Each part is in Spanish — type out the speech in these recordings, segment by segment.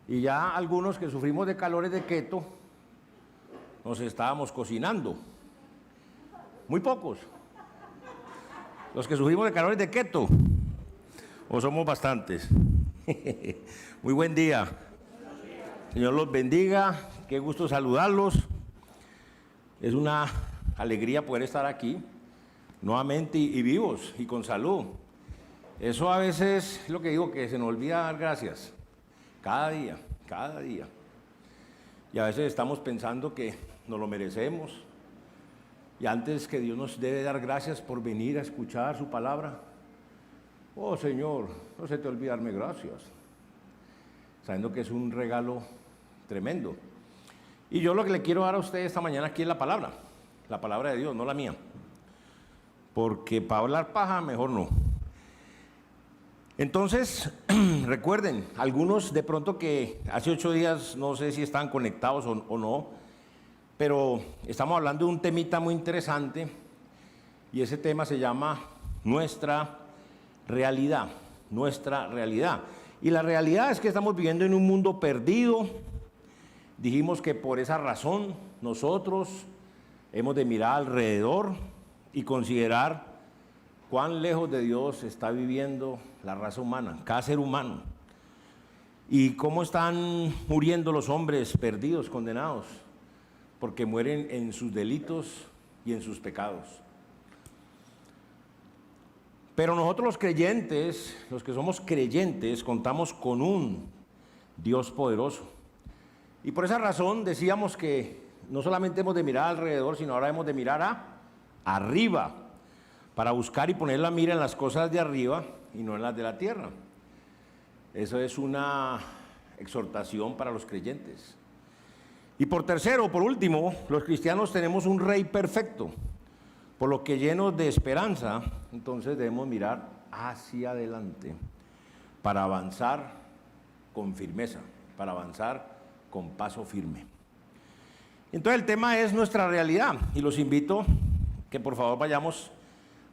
Y ya algunos que sufrimos de calores de keto, nos estábamos cocinando. Muy pocos. Los que sufrimos de calores de keto, o somos bastantes. Muy buen día. Señor los bendiga, qué gusto saludarlos. Es una alegría poder estar aquí nuevamente y vivos y con salud. Eso a veces es lo que digo, que se nos olvida dar gracias. Cada día. Y a veces estamos pensando que nos lo merecemos. Y antes que Dios nos debe dar gracias por venir a escuchar su palabra. Oh Señor, no se te olvide darme gracias. Sabiendo que es un regalo tremendo. Y yo lo que le quiero dar a usted esta mañana aquí es la palabra de Dios, no la mía. Porque para hablar paja, mejor no. Entonces, recuerden, algunos de pronto que hace 8 días, no sé si están conectados o no, pero estamos hablando de un temita muy interesante y ese tema se llama nuestra realidad. Y la realidad es que estamos viviendo en un mundo perdido. Dijimos que por esa razón nosotros hemos de mirar alrededor y considerar cuán lejos de Dios está viviendo la raza humana, cada ser humano, y cómo están muriendo los hombres perdidos, condenados, porque mueren en sus delitos y en sus pecados. Pero nosotros los creyentes, los que somos creyentes, contamos con un Dios poderoso. Y por esa razón decíamos que no solamente hemos de mirar alrededor, sino ahora hemos de mirar arriba, para buscar y poner la mira en las cosas de arriba y no en las de la tierra. Eso es una exhortación para los creyentes. Y por último, los cristianos tenemos un Rey perfecto, por lo que llenos de esperanza, entonces debemos mirar hacia adelante para avanzar con firmeza, para avanzar con paso firme. Entonces el tema es nuestra realidad y los invito que por favor vayamos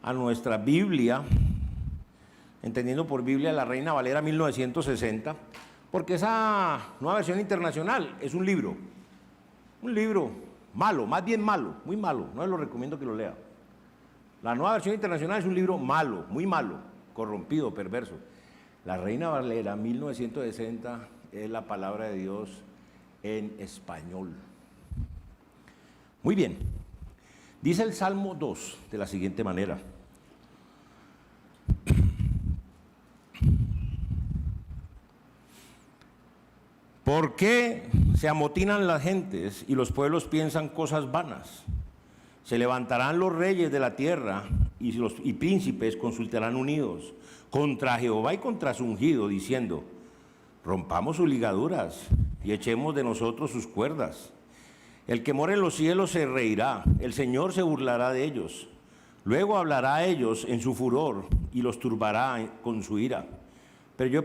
a nuestra Biblia, entendiendo por Biblia la Reina Valera 1960, porque esa nueva versión internacional es un libro malo, más bien malo, muy malo, no lo recomiendo que lo lea. La nueva versión internacional es un libro malo, muy malo, corrompido, perverso. La Reina Valera 1960 es la palabra de Dios en español. Muy bien, dice el Salmo 2 de la siguiente manera. ¿Por qué se amotinan las gentes y los pueblos piensan cosas vanas? Se levantarán los reyes de la tierra y príncipes consultarán unidos contra Jehová y contra su ungido, diciendo: rompamos sus ligaduras y echemos de nosotros sus cuerdas. El que mora en los cielos se reirá, el Señor se burlará de ellos. Luego hablará a ellos en su furor y los turbará con su ira. Pero yo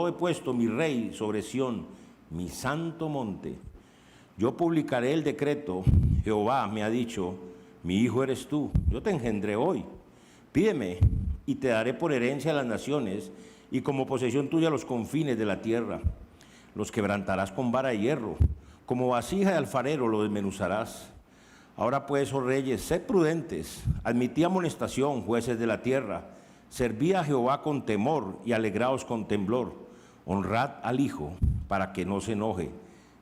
he puesto mi rey sobre Sión, mi santo monte. Yo publicaré el decreto. Jehová me ha dicho: mi hijo eres tú, yo te engendré hoy. Pídeme y te daré por herencia a las naciones y como posesión tuya los confines de la tierra. Los quebrantarás con vara de hierro, como vasija de alfarero lo desmenuzarás. Ahora pues, oh reyes, sed prudentes, admitid amonestación, jueces de la tierra. Servid a Jehová con temor y alegraos con temblor. Honrad al Hijo, para que no se enoje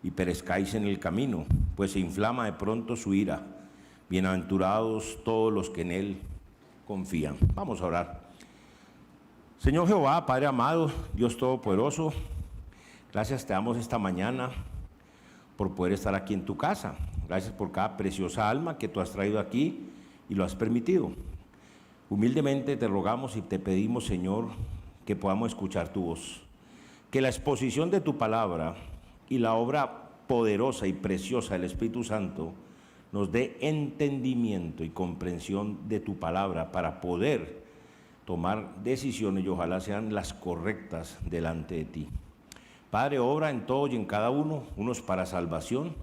y perezcáis en el camino, pues se inflama de pronto su ira. Bienaventurados todos los que en Él confían. Vamos a orar. Señor Jehová, Padre amado, Dios Todopoderoso, gracias te damos esta mañana por poder estar aquí en tu casa. Gracias por cada preciosa alma que tú has traído aquí y lo has permitido. Humildemente te rogamos y te pedimos, Señor, que podamos escuchar tu voz. Que la exposición de tu palabra y la obra poderosa y preciosa del Espíritu Santo nos dé entendimiento y comprensión de tu palabra para poder tomar decisiones y ojalá sean las correctas delante de ti. Padre, obra en todo y en cada uno, unos para salvación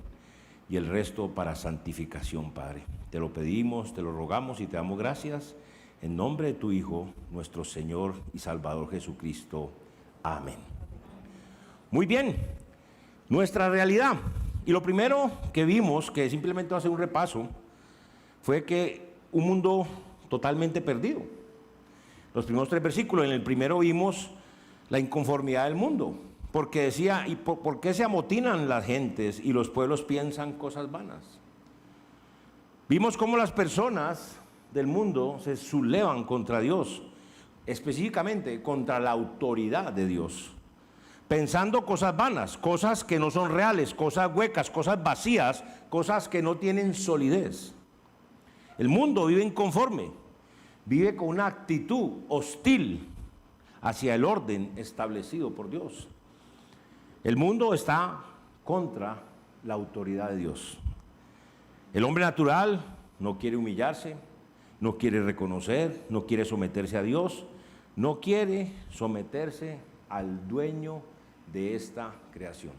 y el resto para santificación, Padre. Te lo pedimos, te lo rogamos y te damos gracias en nombre de tu Hijo, nuestro Señor y Salvador Jesucristo. Amén. Muy bien, nuestra realidad. Y lo primero que vimos, que simplemente va a hacer un repaso, fue que un mundo totalmente perdido. Los primeros 3 versículos, en el primero vimos la inconformidad del mundo, porque decía, ¿y por qué se amotinan las gentes y los pueblos piensan cosas vanas? Vimos cómo las personas del mundo se sublevan contra Dios, específicamente contra la autoridad de Dios, pensando cosas vanas, cosas que no son reales, cosas huecas, cosas vacías, cosas que no tienen solidez. El mundo vive inconforme, vive con una actitud hostil hacia el orden establecido por Dios. El mundo está contra la autoridad de Dios. El hombre natural no quiere humillarse, no quiere reconocer, no quiere someterse a Dios, no quiere someterse al dueño de esta creación.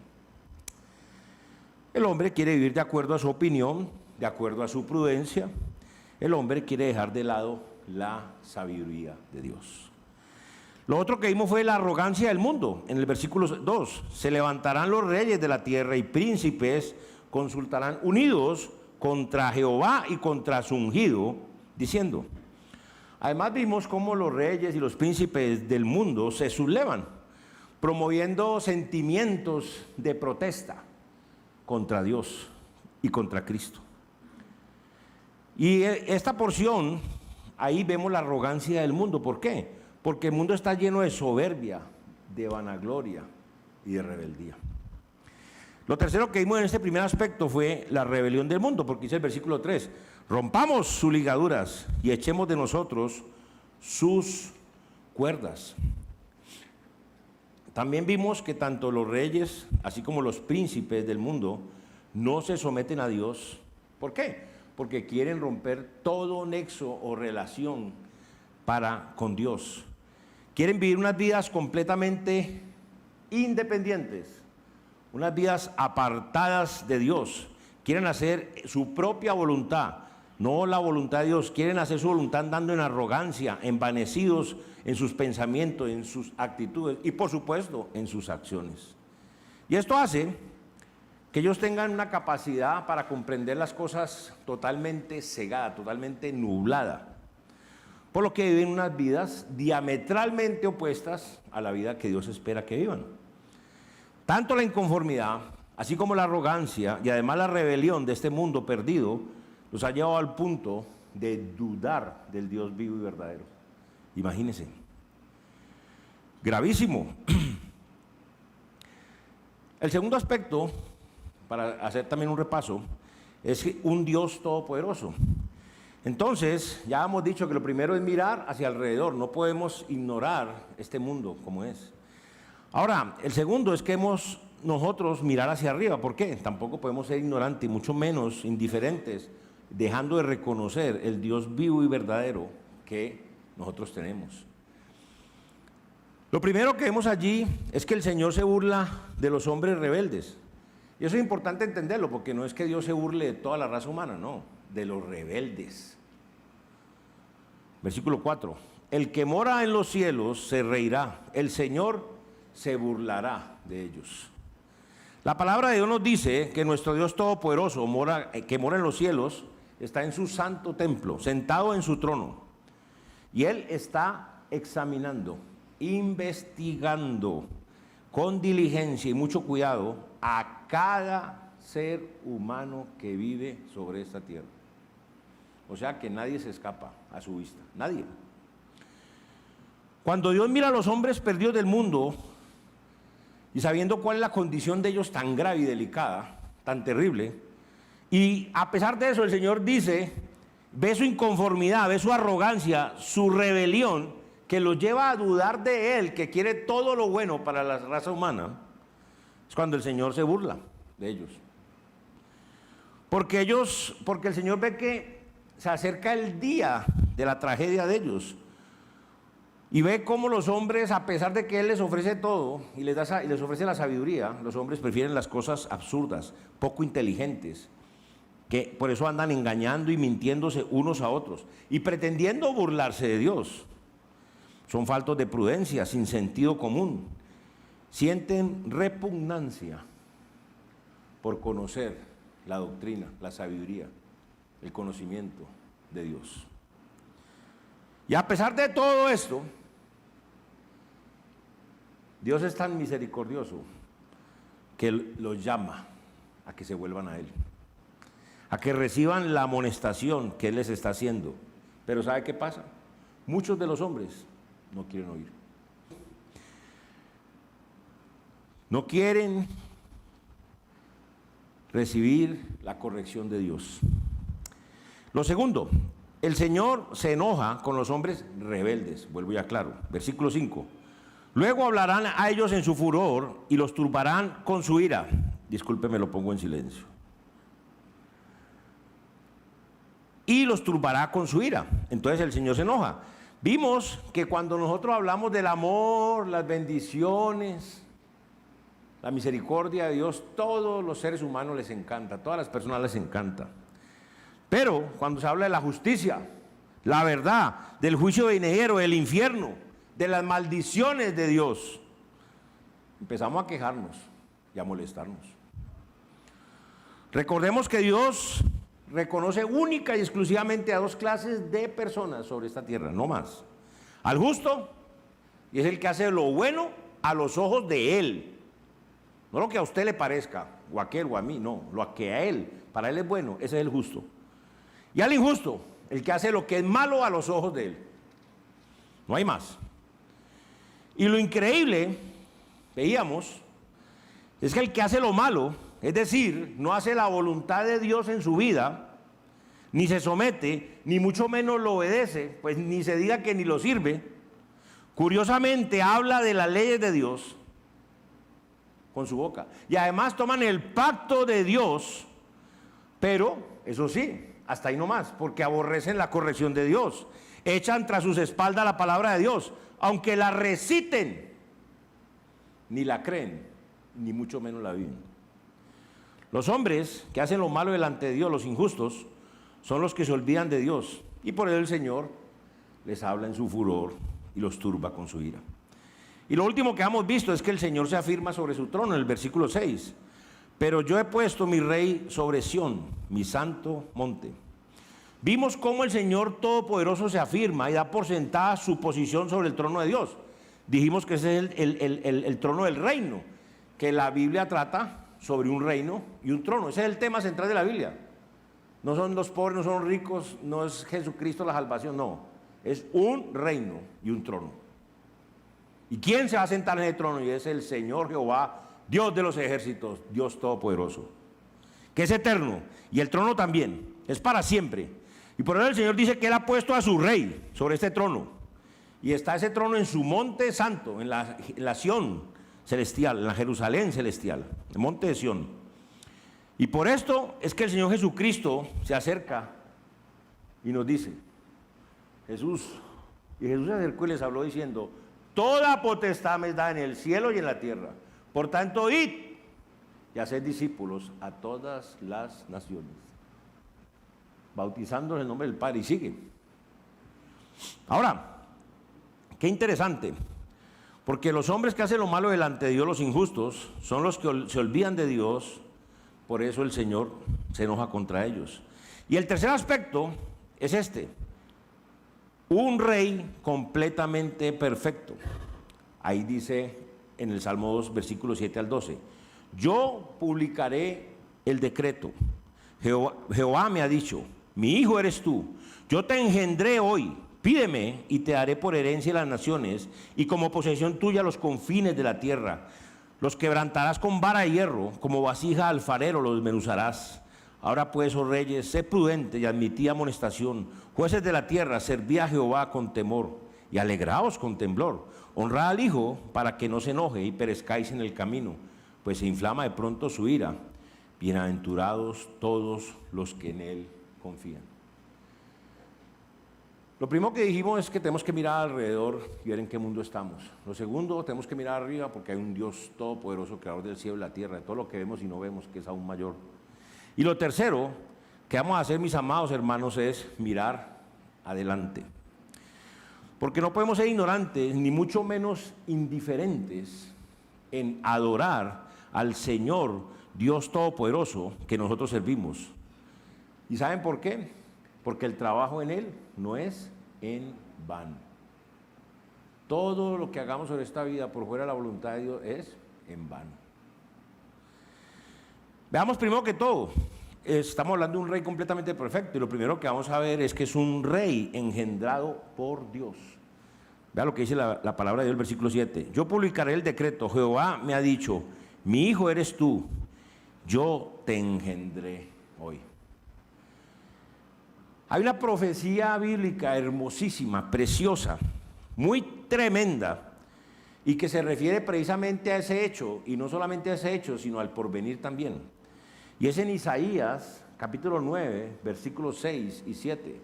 El hombre quiere vivir de acuerdo a su opinión, de acuerdo a su prudencia. El hombre quiere dejar de lado la sabiduría de Dios. Lo otro que vimos fue la arrogancia del mundo. En el versículo 2, se levantarán los reyes de la tierra y príncipes consultarán unidos contra Jehová y contra su ungido, diciendo. Además vimos cómo los reyes y los príncipes del mundo se sublevan, promoviendo sentimientos de protesta contra Dios y contra Cristo. Y esta porción, ahí vemos la arrogancia del mundo. ¿Por qué? Porque el mundo está lleno de soberbia, de vanagloria y de rebeldía. Lo tercero que vimos en este primer aspecto fue la rebelión del mundo, porque dice el versículo 3, rompamos sus ligaduras y echemos de nosotros sus cuerdas. También vimos que tanto los reyes, así como los príncipes del mundo, no se someten a Dios. ¿Por qué? Porque quieren romper todo nexo o relación con Dios. Quieren vivir unas vidas completamente independientes, unas vidas apartadas de Dios. Quieren hacer su propia voluntad, no la voluntad de Dios. Quieren hacer su voluntad andando en arrogancia, envanecidos en sus pensamientos, en sus actitudes y por supuesto en sus acciones. Y esto hace que ellos tengan una capacidad para comprender las cosas totalmente cegada, totalmente nublada, por lo que viven unas vidas diametralmente opuestas a la vida que Dios espera que vivan. Tanto la inconformidad, así como la arrogancia y además la rebelión de este mundo perdido, los ha llevado al punto de dudar del Dios vivo y verdadero. Imagínense. Gravísimo. El segundo aspecto, para hacer también un repaso, es un Dios todopoderoso. Entonces, ya hemos dicho que lo primero es mirar hacia alrededor, no podemos ignorar este mundo como es. Ahora, el segundo es que nosotros mirar hacia arriba. ¿Por qué? Tampoco podemos ser ignorantes, mucho menos indiferentes, dejando de reconocer el Dios vivo y verdadero que nosotros tenemos. Lo primero que vemos allí es que el Señor se burla de los hombres rebeldes. Y eso es importante entenderlo, porque no es que Dios se burle de toda la raza humana, no, de los rebeldes. Versículo 4, el que mora en los cielos se reirá, el Señor se burlará de ellos. La palabra de Dios nos dice que nuestro Dios todopoderoso, que mora en los cielos, está en su santo templo, sentado en su trono. Y Él está examinando, investigando con diligencia y mucho cuidado a cada ser humano que vive sobre esta tierra. O sea que nadie se escapa a su vista, nadie. Cuando Dios mira a los hombres perdidos del mundo y sabiendo cuál es la condición de ellos tan grave y delicada, tan terrible, y a pesar de eso el Señor dice, ve su inconformidad, ve su arrogancia, su rebelión, que los lleva a dudar de Él, que quiere todo lo bueno para la raza humana, es cuando el Señor se burla de ellos. Porque el Señor ve que se acerca el día de la tragedia de ellos y ve cómo los hombres, a pesar de que Él les ofrece todo y les ofrece la sabiduría, los hombres prefieren las cosas absurdas, poco inteligentes, que por eso andan engañando y mintiéndose unos a otros y pretendiendo burlarse de Dios. Son faltos de prudencia, sin sentido común, sienten repugnancia por conocer la doctrina, la sabiduría, el conocimiento de Dios. Y a pesar de todo esto, Dios es tan misericordioso que los llama a que se vuelvan a Él, a que reciban la amonestación que Él les está haciendo. Pero ¿sabe qué pasa? Muchos de los hombres no quieren oír. No quieren recibir la corrección de Dios. Lo segundo, el Señor se enoja con los hombres rebeldes. Vuelvo ya claro. Versículo 5. Luego hablarán a ellos en su furor y los turbarán con su ira. Discúlpeme, lo pongo en silencio. Y los turbará con su ira. Entonces el Señor se enoja. Vimos que cuando nosotros hablamos del amor, las bendiciones, la misericordia de Dios, todos los seres humanos les encanta, todas las personas les encanta. Pero cuando se habla de la justicia, la verdad, del juicio venidero, del infierno, de las maldiciones de Dios, empezamos a quejarnos y a molestarnos. Recordemos que Dios reconoce única y exclusivamente a dos clases de personas sobre esta tierra, no más. Al justo, y es el que hace lo bueno a los ojos de Él. No lo que a usted le parezca, o a aquel o a mí, no, lo que a Él, para Él es bueno, ese es el justo. Y al injusto, el que hace lo que es malo a los ojos de Él. No hay más. Y lo increíble, veíamos, es que el que hace lo malo, es decir, no hace la voluntad de Dios en su vida, ni se somete, ni mucho menos lo obedece, pues ni se diga que ni lo sirve, curiosamente habla de las leyes de Dios con su boca. Y además toman el pacto de Dios, pero, eso sí, hasta ahí no más, porque aborrecen la corrección de Dios. Echan tras sus espaldas la palabra de Dios, aunque la reciten, ni la creen, ni mucho menos la viven. Los hombres que hacen lo malo delante de Dios, los injustos, son los que se olvidan de Dios, y por eso el Señor les habla en su furor y los turba con su ira. Y lo último que hemos visto es que el Señor se afirma sobre su trono en el versículo 6. Pero yo he puesto mi rey sobre Sión, mi santo monte. Vimos cómo el Señor Todopoderoso se afirma y da por sentada su posición sobre el trono de Dios. Dijimos que ese es el trono del reino, que la Biblia trata sobre un reino y un trono. Ese es el tema central de la Biblia. No son los pobres, no son los ricos, no es Jesucristo la salvación, no. Es un reino y un trono. ¿Y quién se va a sentar en el trono? Y es el Señor Jehová, Dios de los ejércitos, Dios Todopoderoso, que es eterno, y el trono también, es para siempre. Y por eso el Señor dice que Él ha puesto a su rey sobre este trono, y está ese trono en su monte santo, en la Sión celestial, en la Jerusalén celestial, el monte de Sión. Y por esto es que el Señor Jesucristo se acerca y nos dice, Jesús se acercó y les habló diciendo, toda potestad me da en el cielo y en la tierra. Por tanto, id y haced discípulos a todas las naciones, bautizándolos en el nombre del Padre. Y sigue. Ahora, qué interesante, porque los hombres que hacen lo malo delante de Dios, los injustos, son los que se olvidan de Dios, por eso el Señor se enoja contra ellos. Y el tercer aspecto es este. Un rey completamente perfecto. Ahí dice en el Salmo 2, versículos 7 al 12. Yo publicaré el decreto. Jehová me ha dicho, mi hijo eres tú. Yo te engendré hoy. Pídeme y te daré por herencia las naciones y como posesión tuya los confines de la tierra. Los quebrantarás con vara de hierro, como vasija alfarero los desmenuzarás. Ahora pues, oh reyes, sé prudente y admitid amonestación. Jueces de la tierra, servid a Jehová con temor y alegraos con temblor. Honrad al Hijo para que no se enoje y perezcáis en el camino, pues se inflama de pronto su ira. Bienaventurados todos los que en Él confían. Lo primero que dijimos es que tenemos que mirar alrededor y ver en qué mundo estamos. Lo segundo, tenemos que mirar arriba porque hay un Dios todopoderoso, creador del cielo y la tierra, de todo lo que vemos y no vemos, que es aún mayor. Y lo tercero que vamos a hacer, mis amados hermanos, es mirar adelante. Porque no podemos ser ignorantes, ni mucho menos indiferentes en adorar al Señor Dios Todopoderoso que nosotros servimos. ¿Y saben por qué? Porque el trabajo en Él no es en vano. Todo lo que hagamos sobre esta vida por fuera de la voluntad de Dios es en vano. Veamos primero que todo, estamos hablando de un rey completamente perfecto y lo primero que vamos a ver es que es un rey engendrado por Dios. Vea lo que dice la palabra de Dios, el versículo 7. Yo publicaré el decreto, Jehová me ha dicho, mi hijo eres tú, yo te engendré hoy. Hay una profecía bíblica hermosísima, preciosa, muy tremenda, y que se refiere precisamente a ese hecho, y no solamente a ese hecho, sino al porvenir también. Y es en Isaías, capítulo 9, versículos 6 y 7.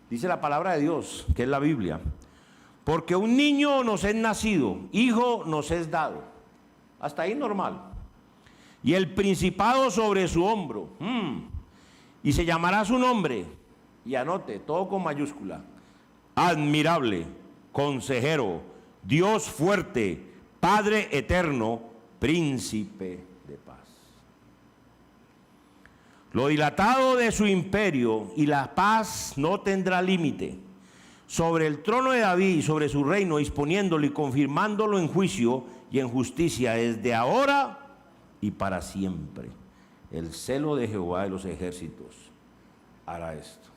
Dice la palabra de Dios, que es la Biblia, porque un niño nos es nacido, hijo nos es dado. Hasta ahí normal. Y el principado sobre su hombro. Y se llamará su nombre, y anote, todo con mayúscula, admirable, consejero, Dios fuerte, Padre eterno, príncipe de paz. Lo dilatado de su imperio y la paz no tendrá límite. Sobre el trono de David y sobre su reino, disponiéndolo y confirmándolo en juicio y en justicia desde ahora y para siempre. El celo de Jehová de los ejércitos hará esto.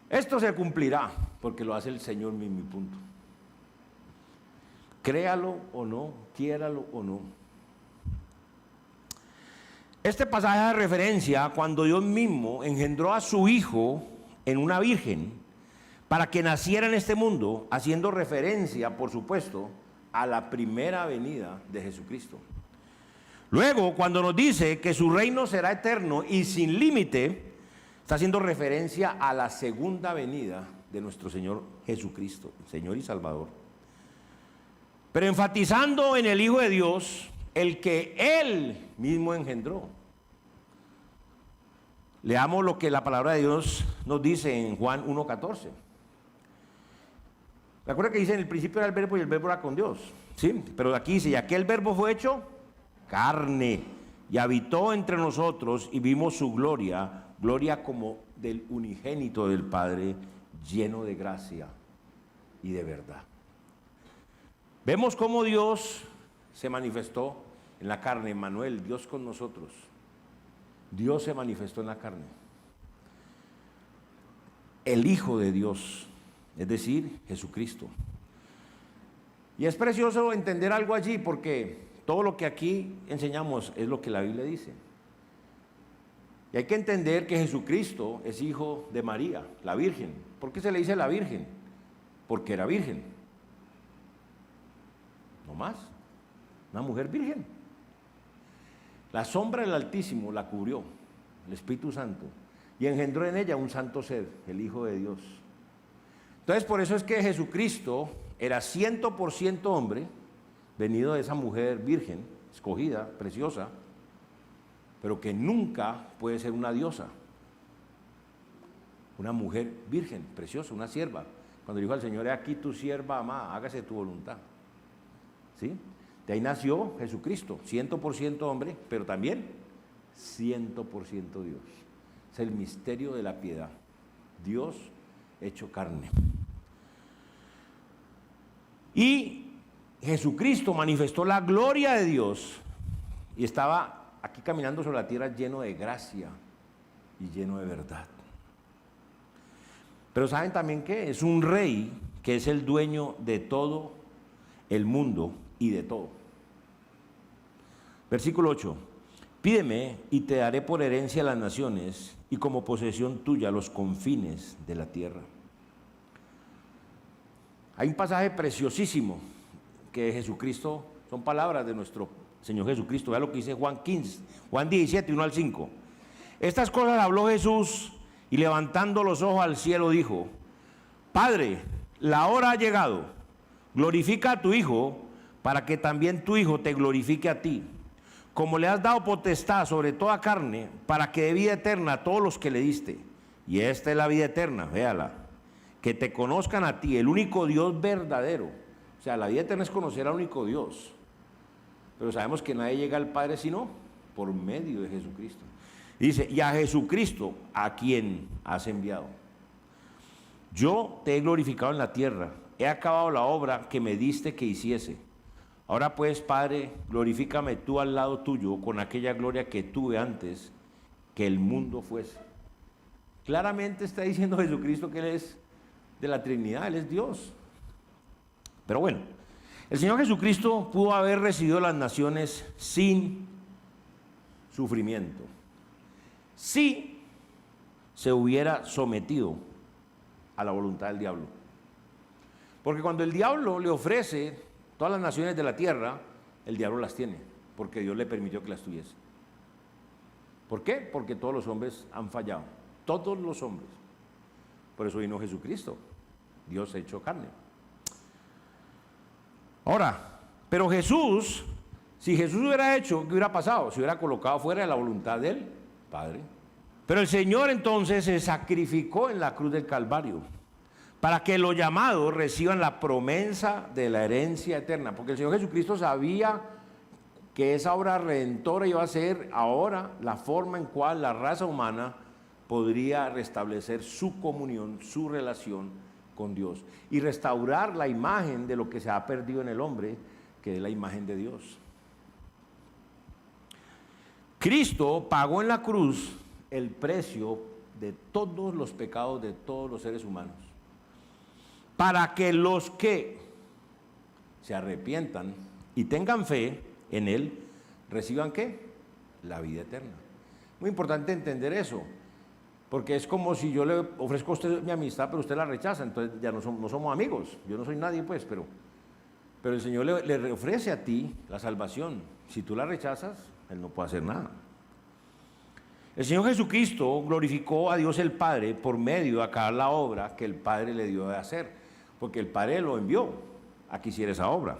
Esto se cumplirá porque lo hace el Señor mismo, punto. Créalo o no, quiéralo o no. Este pasaje hace referencia a cuando Dios mismo engendró a su Hijo en una virgen para que naciera en este mundo, haciendo referencia, por supuesto, a la primera venida de Jesucristo. Luego, cuando nos dice que su reino será eterno y sin límite, está haciendo referencia a la segunda venida de nuestro Señor Jesucristo, Señor y Salvador. Pero enfatizando en el Hijo de Dios, el que Él mismo engendró. Leamos lo que la palabra de Dios nos dice en Juan 1:14. ¿Recuerda que dice en el principio era el verbo y el verbo era con Dios? ¿Sí? Pero aquí dice, y aquel verbo fue hecho carne y habitó entre nosotros y vimos su gloria, gloria como del unigénito del Padre, lleno de gracia y de verdad. Vemos cómo Dios se manifestó en la carne, Emmanuel, Dios con nosotros. Dios se manifestó en la carne. El Hijo de Dios, es decir, Jesucristo. Y es precioso entender algo allí porque todo lo que aquí enseñamos es lo que la Biblia dice. Y hay que entender que Jesucristo es hijo de María, la Virgen. ¿Por qué se le dice la Virgen? Porque era virgen. No más. Una mujer virgen. La sombra del Altísimo la cubrió, el Espíritu Santo, y engendró en ella un santo ser, el Hijo de Dios. Entonces, por eso es que Jesucristo era 100% hombre, venido de esa mujer virgen, escogida, preciosa, pero que nunca puede ser una diosa. Una mujer virgen, preciosa, una sierva. Cuando dijo al Señor, he aquí tu sierva amada, hágase tu voluntad. ¿Sí? De ahí nació Jesucristo, 100% hombre, pero también 100% Dios. Es el misterio de la piedad. Dios hecho carne. Y Jesucristo manifestó la gloria de Dios y estaba aquí caminando sobre la tierra lleno de gracia y lleno de verdad. Pero ¿saben también qué? Es un rey que es el dueño de todo el mundo y de todo. Versículo 8. Pídeme y te daré por herencia las naciones y como posesión tuya los confines de la tierra. Hay un pasaje preciosísimo que Jesucristo, son palabras de nuestro Señor Jesucristo. Vea lo que dice Juan 17, 1 al 5. Estas cosas habló Jesús y levantando los ojos al cielo dijo, Padre, la hora ha llegado, glorifica a tu Hijo para que también tu Hijo te glorifique a ti. Como le has dado potestad sobre toda carne, para que dé vida eterna a todos los que le diste. Y esta es la vida eterna, véala, que te conozcan a ti, el único Dios verdadero. O sea, la vida eterna es conocer al único Dios. Pero sabemos que nadie llega al Padre sino por medio de Jesucristo. Y dice, y a Jesucristo, a quien has enviado. Yo te he glorificado en la tierra, he acabado la obra que me diste que hiciese. Ahora pues, Padre, glorifícame tú al lado tuyo con aquella gloria que tuve antes que el mundo fuese. Claramente está diciendo Jesucristo que Él es de la Trinidad, Él es Dios. Pero bueno, el Señor Jesucristo pudo haber recibido las naciones sin sufrimiento, si se hubiera sometido a la voluntad del diablo. Porque cuando el diablo le ofrece todas las naciones de la tierra, el diablo las tiene, porque Dios le permitió que las tuviese. ¿Por qué? Porque todos los hombres han fallado, todos los hombres. Por eso vino Jesucristo, Dios hecho carne. Ahora, pero Jesús, si Jesús hubiera hecho, ¿qué hubiera pasado? Se hubiera colocado fuera de la voluntad del Padre. Pero el Señor entonces se sacrificó en la cruz del Calvario para que los llamados reciban la promesa de la herencia eterna, porque el Señor Jesucristo sabía que esa obra redentora iba a ser ahora la forma en cual la raza humana podría restablecer su comunión, su relación con Dios y restaurar la imagen de lo que se ha perdido en el hombre, que es la imagen de Dios. Cristo pagó en la cruz el precio de todos los pecados de todos los seres humanos, para que los que se arrepientan y tengan fe en Él, reciban ¿qué? La vida eterna. Muy importante entender eso, porque es como si yo le ofrezco a usted mi amistad, pero usted la rechaza, entonces ya no somos amigos. Yo no soy nadie, pues, pero el Señor le ofrece a ti la salvación. Si tú la rechazas, Él no puede hacer nada. El Señor Jesucristo glorificó a Dios el Padre por medio de acabar la obra que el Padre le dio de hacer, porque el Padre lo envió a que hiciera esa obra.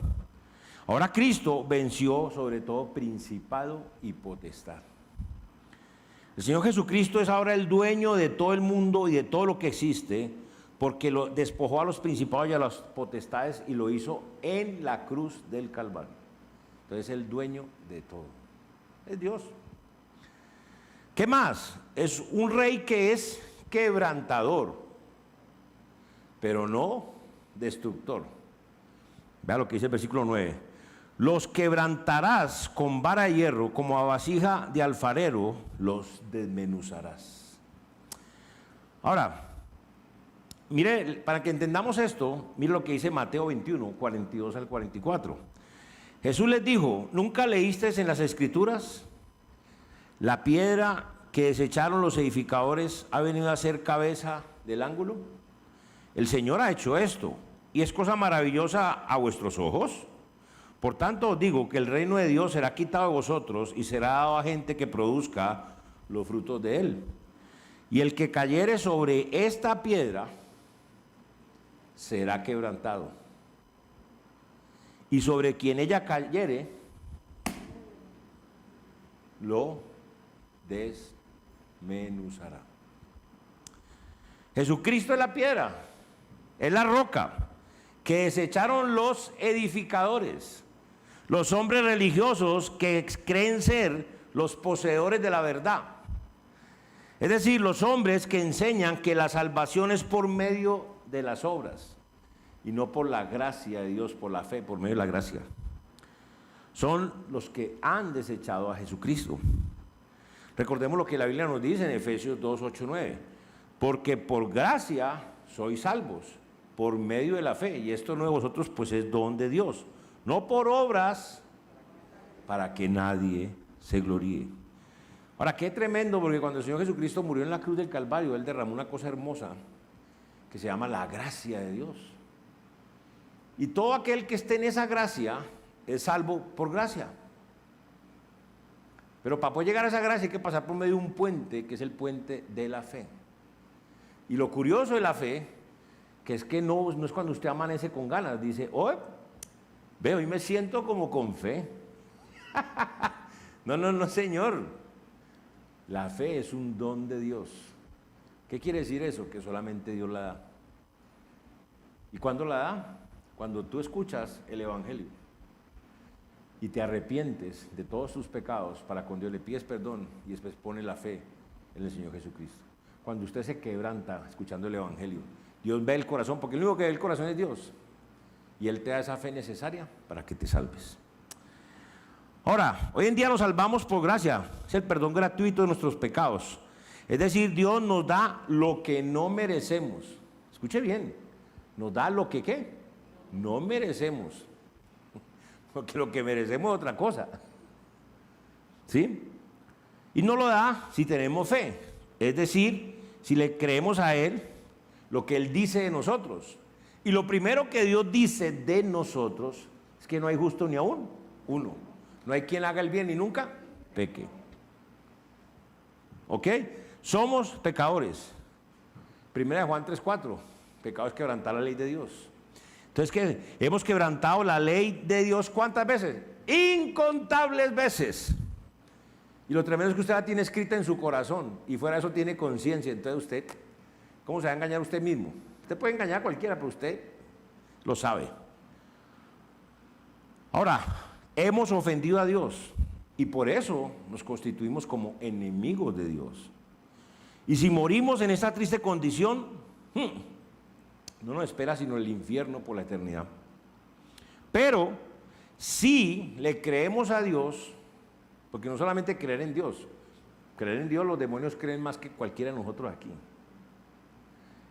Ahora Cristo venció sobre todo principado y potestad. El Señor Jesucristo es ahora el dueño de todo el mundo y de todo lo que existe, porque lo despojó a los principados y a las potestades y lo hizo en la cruz del Calvario. Entonces es el dueño de todo. Es Dios. ¿Qué más? Es un rey que es quebrantador, pero no destructor. Vea lo que dice el versículo 9. Los quebrantarás con vara de hierro, como a vasija de alfarero los desmenuzarás. Ahora, mire, para que entendamos esto, mire lo que dice Mateo 21, 42 al 44. Jesús les dijo, ¿nunca leísteis en las Escrituras? La piedra que desecharon los edificadores ha venido a ser cabeza del ángulo. El Señor ha hecho esto, y es cosa maravillosa a vuestros ojos. Por tanto os digo que el reino de Dios será quitado de vosotros y será dado a gente que produzca los frutos de él. Y el que cayere sobre esta piedra será quebrantado. Y sobre quien ella cayere, lo desmenuzará. Jesucristo es la piedra, es la roca que desecharon los edificadores, los hombres religiosos que creen ser los poseedores de la verdad. Es decir, los hombres que enseñan que la salvación es por medio de las obras y no por la gracia de Dios, por la fe, por medio de la gracia. Son los que han desechado a Jesucristo. Recordemos lo que la Biblia nos dice en Efesios 2, 8, 9. Porque por gracia sois salvos, por medio de la fe. Y esto no de vosotros, pues es don de Dios. No por obras, para que nadie se gloríe. Ahora, qué tremendo, porque cuando el Señor Jesucristo murió en la cruz del Calvario, Él derramó una cosa hermosa, que se llama la gracia de Dios. Y todo aquel que esté en esa gracia, es salvo por gracia. Pero para poder llegar a esa gracia hay que pasar por medio de un puente, que es el puente de la fe. Y lo curioso de la fe, que es que no es cuando usted amanece con ganas, dice, oh, veo y me siento como con fe. No, señor. La fe es un don de Dios. ¿Qué quiere decir eso? Que solamente Dios la da. ¿Y cuándo la da? Cuando tú escuchas el Evangelio. y te arrepientes de todos tus pecados para con Dios, le pides perdón y después pones la fe en el Señor Jesucristo. Cuando usted se quebranta escuchando el Evangelio, Dios ve el corazón, porque el único que ve el corazón es Dios, y Él te da esa fe necesaria para que te salves. Ahora, hoy en día nos salvamos por gracia, es el perdón gratuito de nuestros pecados. Es decir, Dios nos da lo que no merecemos. Escuche bien, nos da lo que ¿qué? No merecemos. Porque lo que merecemos es otra cosa. ¿Sí? Y nos lo da si tenemos fe. Es decir, si le creemos a Él lo que Él dice de nosotros. Y lo primero que Dios dice de nosotros es que no hay justo ni aún uno. No hay quien haga el bien y nunca peque. ¿Ok? Somos pecadores. Primera de Juan 3:4. Pecado es quebrantar la ley de Dios. Entonces, ¿qué? Hemos quebrantado la ley de Dios ¿cuántas veces? Incontables veces. Y lo tremendo es que usted la tiene escrita en su corazón y fuera de eso tiene conciencia. Entonces usted, ¿cómo se va a engañar usted mismo? Usted puede engañar a cualquiera, pero usted lo sabe. Ahora, hemos ofendido a Dios y por eso nos constituimos como enemigos de Dios. Y si morimos en esta triste condición, no nos espera sino el infierno por la eternidad. Pero si le creemos a Dios, porque no solamente creer en Dios los demonios creen más que cualquiera de nosotros aquí.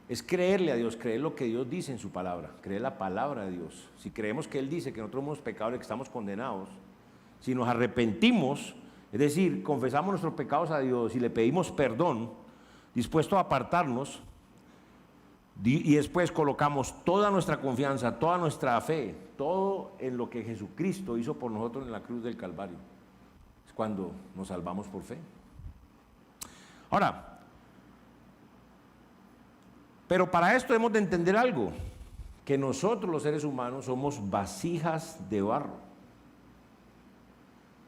Es creerle a Dios, creer lo que Dios dice en su palabra, creer la palabra de Dios. Si creemos que Él dice que nosotros somos pecadores, que estamos condenados, si nos arrepentimos, es decir, confesamos nuestros pecados a Dios y le pedimos perdón, dispuesto a apartarnos, y después colocamos toda nuestra confianza, toda nuestra fe, todo en lo que Jesucristo hizo por nosotros en la cruz del Calvario. Es cuando nos salvamos por fe. Ahora, pero para esto hemos de entender algo, que nosotros los seres humanos somos vasijas de barro.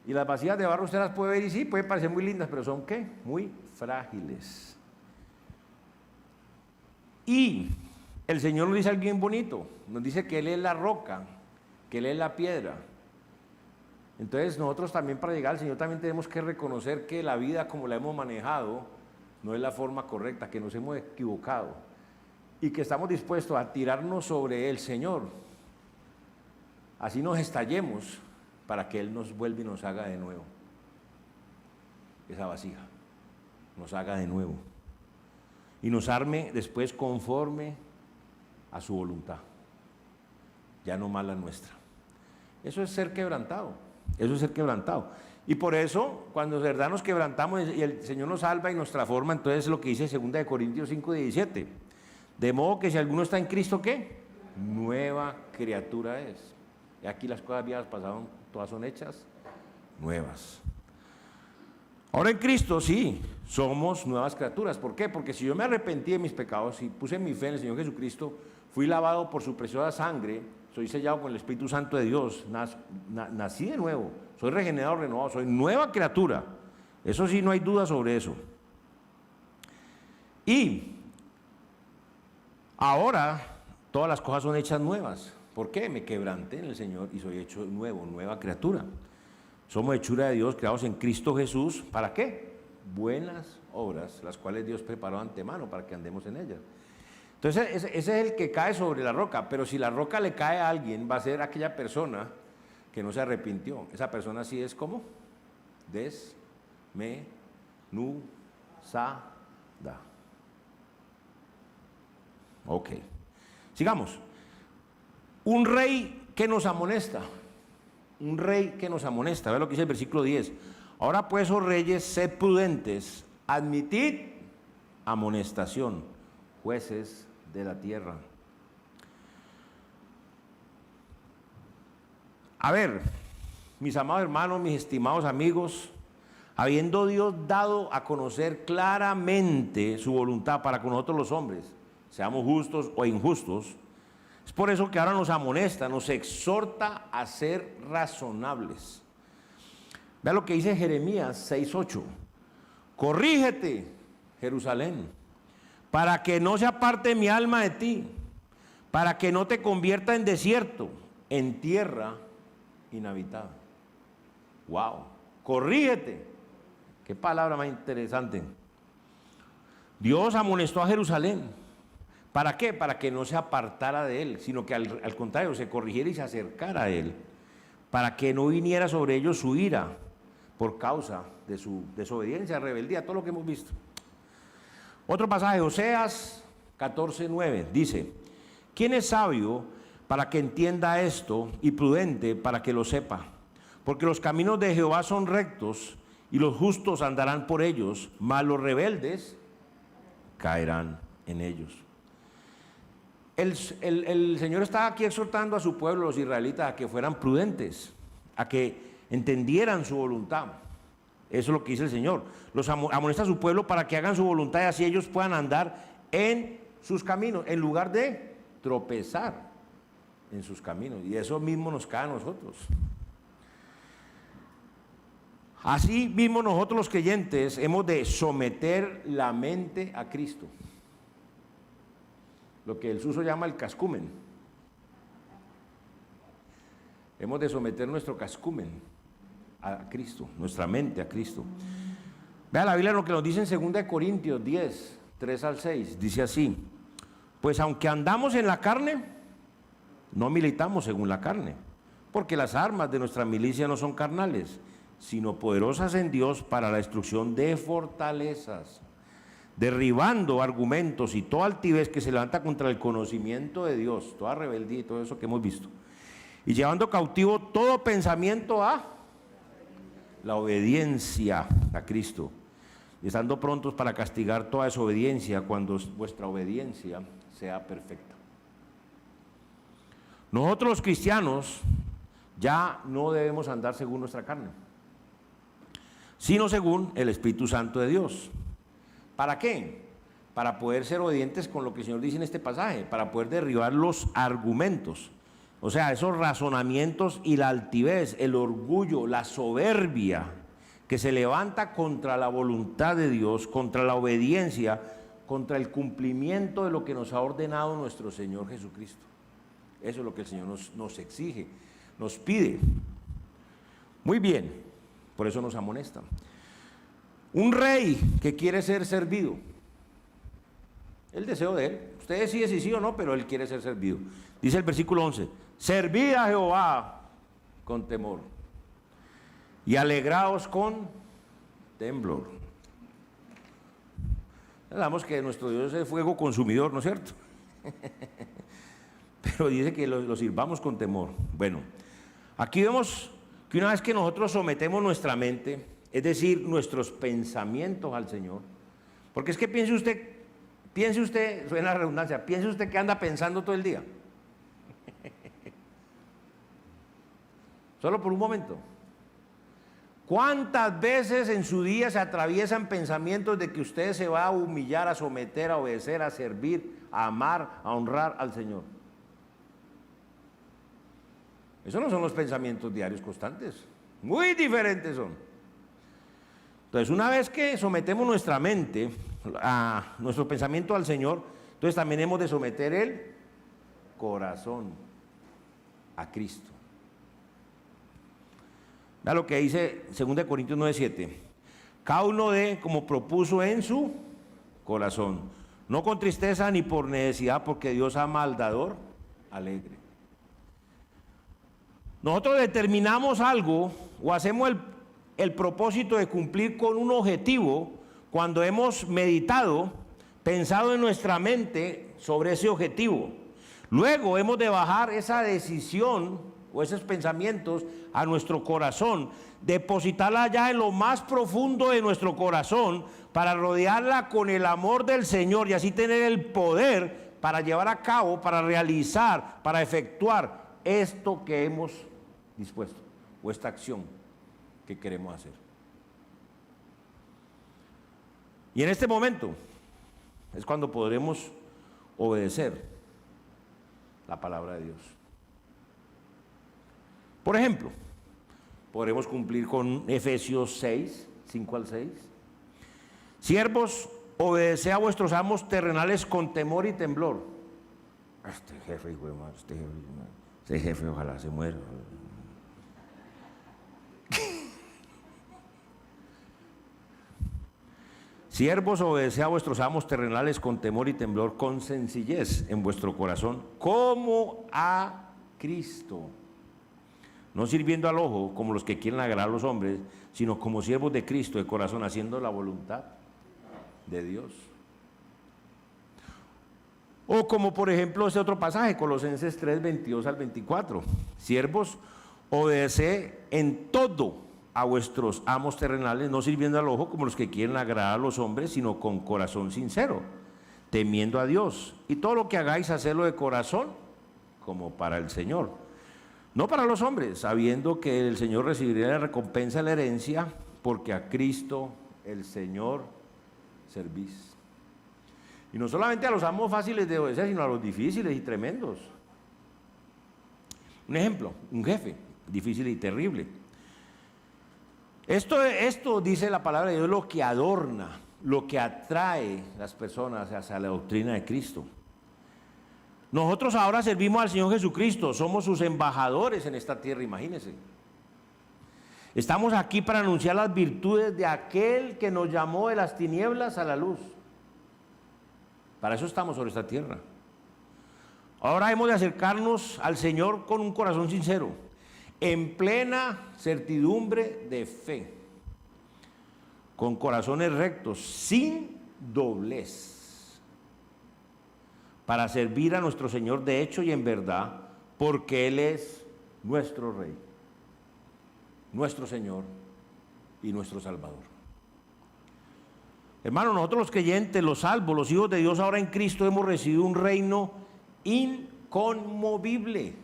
Y las vasijas de barro usted las puede ver y sí, pueden parecer muy lindas, pero son ¿qué? Muy frágiles. Y el Señor nos dice algo bien bonito, nos dice que Él es la roca, que Él es la piedra. Entonces nosotros también para llegar al Señor también tenemos que reconocer que la vida como la hemos manejado no es la forma correcta, que nos hemos equivocado y que estamos dispuestos a tirarnos sobre el Señor, así nos estallemos para que Él nos vuelva y nos haga de nuevo esa vasija, nos haga de nuevo y nos arme después conforme a su voluntad, ya no más la nuestra. Eso es ser quebrantado, eso es ser quebrantado. Y por eso, cuando de verdad nos quebrantamos y el Señor nos salva y nos transforma, entonces lo que dice 2 Corintios 5:17, de modo que si alguno está en Cristo, ¿qué? Nueva criatura es. Y aquí las cosas viejas pasaron, todas son hechas nuevas. Ahora en Cristo sí, somos nuevas criaturas. ¿Por qué? Porque si yo me arrepentí de mis pecados y puse mi fe en el Señor Jesucristo, fui lavado por su preciosa sangre, soy sellado con el Espíritu Santo de Dios, nací de nuevo, soy regenerado, renovado, soy nueva criatura. Eso sí, no hay duda sobre eso. Y ahora todas las cosas son hechas nuevas. ¿Por qué? Me quebranté en el Señor y soy hecho nuevo, nueva criatura. Somos hechura de Dios, creados en Cristo Jesús. ¿Para qué? Buenas obras, las cuales Dios preparó de antemano para que andemos en ellas. Entonces, ese es el que cae sobre la roca, pero si la roca le cae a alguien, va a ser aquella persona que no se arrepintió. Esa persona sí es como desmenuzada. Ok, sigamos. Un rey que nos amonesta. Un rey que nos amonesta. Ve lo que dice el versículo 10. Ahora pues, oh reyes, sed prudentes, admitid amonestación, jueces de la tierra. A ver, mis amados hermanos, mis estimados amigos, habiendo Dios dado a conocer claramente su voluntad para con nosotros los hombres, seamos justos o injustos, es por eso que ahora nos amonesta, nos exhorta a ser razonables. Vea lo que dice Jeremías 6:8. Corrígete, Jerusalén, para que no se aparte mi alma de ti, para que no te convierta en desierto, en tierra inhabitada. Wow, corrígete. Qué palabra más interesante. Dios amonestó a Jerusalén. ¿Para qué? Para que no se apartara de él, sino que al contrario, se corrigiera y se acercara a él, para que no viniera sobre ellos su ira por causa de su desobediencia, rebeldía, todo lo que hemos visto. Otro pasaje, Oseas 14:9, dice: ¿quién es sabio para que entienda esto y prudente para que lo sepa? Porque los caminos de Jehová son rectos y los justos andarán por ellos, mas los rebeldes caerán en ellos. El Señor está aquí exhortando a su pueblo, los israelitas, a que fueran prudentes, a que entendieran su voluntad. Eso es lo que dice el Señor. Los amonesta a su pueblo para que hagan su voluntad y así ellos puedan andar en sus caminos, en lugar de tropezar en sus caminos. Y eso mismo nos cae a nosotros. Así mismo nosotros los creyentes hemos de someter la mente a Cristo. Lo que el Suso llama el cascumen. Hemos de someter nuestro cascumen a Cristo, nuestra mente a Cristo. Vea la Biblia lo que nos dice en 2 Corintios 10, 3 al 6. Dice así: pues aunque andamos en la carne, no militamos según la carne, porque las armas de nuestra milicia no son carnales, sino poderosas en Dios para la destrucción de fortalezas, derribando argumentos y toda altivez que se levanta contra el conocimiento de Dios, toda rebeldía y todo eso que hemos visto, y llevando cautivo todo pensamiento a la obediencia a Cristo, y estando prontos para castigar toda desobediencia cuando vuestra obediencia sea perfecta. Nosotros los cristianos ya no debemos andar según nuestra carne, sino según el Espíritu Santo de Dios. ¿Para qué? Para poder ser obedientes con lo que el Señor dice en este pasaje, para poder derribar los argumentos, o sea, esos razonamientos y la altivez, el orgullo, la soberbia que se levanta contra la voluntad de Dios, contra la obediencia, contra el cumplimiento de lo que nos ha ordenado nuestro Señor Jesucristo. Eso es lo que el Señor nos exige, nos pide. Muy bien, por eso nos amonesta. Un rey que quiere ser servido, el deseo de él, usted decide si sí o no, pero él quiere ser servido. Dice el versículo 11: servid a Jehová con temor y alegraos con temblor. Sabemos que nuestro Dios es fuego consumidor, ¿no es cierto? Pero dice que lo sirvamos con temor. Bueno, aquí vemos que una vez que nosotros sometemos nuestra mente, es decir, nuestros pensamientos al Señor, porque es que piense usted, suena la redundancia, piense usted que anda pensando todo el día. Solo por un momento. ¿Cuántas veces en su día se atraviesan pensamientos de que usted se va a humillar, a someter, a obedecer, a servir, a amar, a honrar al Señor? Esos no son los pensamientos diarios constantes, muy diferentes son. Entonces, una vez que sometemos nuestra mente, a nuestro pensamiento al Señor, entonces también hemos de someter el corazón a Cristo. Vea lo que dice 2 Corintios 9:7. Cada uno dé como propuso en su corazón, no con tristeza ni por necesidad, porque Dios ama al dador alegre. Nosotros determinamos algo o hacemos el propósito de cumplir con un objetivo cuando hemos meditado, pensado en nuestra mente sobre ese objetivo. Luego hemos de bajar esa decisión o esos pensamientos a nuestro corazón, depositarla ya en lo más profundo de nuestro corazón para rodearla con el amor del Señor y así tener el poder para llevar a cabo, para realizar, para efectuar esto que hemos dispuesto o esta acción que queremos hacer. Y en este momento es cuando podremos obedecer la palabra de Dios. Por ejemplo, podremos cumplir con Efesios 6, 5 al 6. Siervos, obedeced a vuestros amos terrenales con temor y temblor. Este jefe, hijo de madre, este jefe, ojalá se muera. Siervos, obedeced a vuestros amos terrenales con temor y temblor, con sencillez en vuestro corazón, como a Cristo, no sirviendo al ojo como los que quieren agradar a los hombres, sino como siervos de Cristo de corazón, haciendo la voluntad de Dios. O como por ejemplo este otro pasaje, Colosenses 3, 22 al 24. Siervos, obedeced en todo a vuestros amos terrenales, no sirviendo al ojo como los que quieren agradar a los hombres, sino con corazón sincero, temiendo a Dios. Y todo lo que hagáis, hacedlo de corazón, como para el Señor, no para los hombres, sabiendo que el Señor recibiría la recompensa de la herencia, porque a Cristo el Señor servís. Y no solamente a los amos fáciles de obedecer, sino a los difíciles y tremendos. Un ejemplo, un jefe difícil y terrible. Esto dice la palabra de Dios, lo que adorna, lo que atrae las personas hacia la doctrina de Cristo. Nosotros ahora servimos al Señor Jesucristo, somos sus embajadores en esta tierra, imagínense. Estamos aquí para anunciar las virtudes de aquel que nos llamó de las tinieblas a la luz. Para eso estamos sobre esta tierra. Ahora hemos de acercarnos al Señor con un corazón sincero, en plena certidumbre de fe, con corazones rectos, sin doblez, para servir a nuestro Señor de hecho y en verdad, porque Él es nuestro Rey, nuestro Señor y nuestro Salvador. Hermanos, nosotros los creyentes, los salvos, los hijos de Dios ahora en Cristo hemos recibido un reino inconmovible.